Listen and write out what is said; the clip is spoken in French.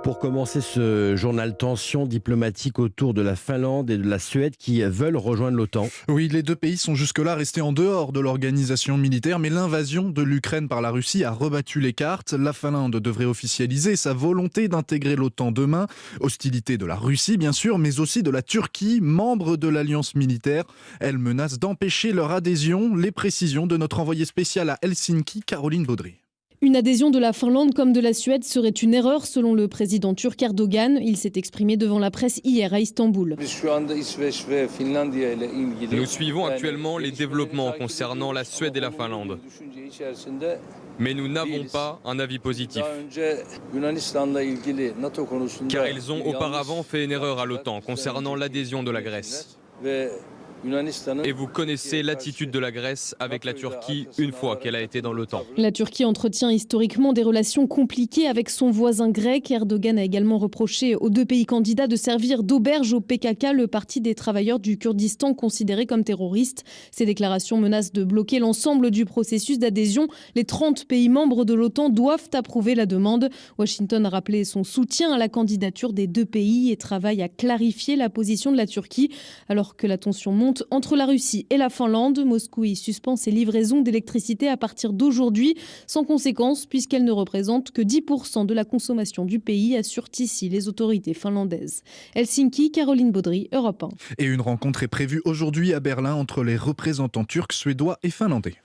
Pour commencer ce journal, tension diplomatique autour de la Finlande et de la Suède qui veulent rejoindre l'OTAN. Oui, les deux pays sont jusque-là restés en dehors de l'organisation militaire, mais l'invasion de l'Ukraine par la Russie a rebattu les cartes. La Finlande devrait officialiser sa volonté d'intégrer l'OTAN demain. Hostilité de la Russie, bien sûr, mais aussi de la Turquie, membre de l'alliance militaire. Elle menace d'empêcher leur adhésion. Les précisions de notre envoyé spécial à Helsinki, Caroline Baudry. Une adhésion de la Finlande comme de la Suède serait une erreur selon le président turc Erdogan. Il s'est exprimé devant la presse hier à Istanbul. Nous suivons actuellement les développements concernant la Suède et la Finlande. Mais nous n'avons pas un avis positif. Car ils ont auparavant fait une erreur à l'OTAN concernant l'adhésion de la Grèce. Et vous connaissez l'attitude de la Grèce avec la Turquie une fois qu'elle a été dans l'OTAN. La Turquie entretient historiquement des relations compliquées avec son voisin grec. Erdogan a également reproché aux deux pays candidats de servir d'auberge au PKK, le parti des travailleurs du Kurdistan considéré comme terroriste. Ces déclarations menacent de bloquer l'ensemble du processus d'adhésion. Les 30 pays membres de l'OTAN doivent approuver la demande. Washington a rappelé son soutien à la candidature des deux pays et travaille à clarifier la position de la Turquie. Alors que la tension monte entre la Russie et la Finlande, Moscou y suspend ses livraisons d'électricité à partir d'aujourd'hui, sans conséquence puisqu'elle ne représente que 10% de la consommation du pays, assurent ici les autorités finlandaises. Helsinki, Caroline Baudry, Europe 1. Et une rencontre est prévue aujourd'hui à Berlin entre les représentants turcs, suédois et finlandais.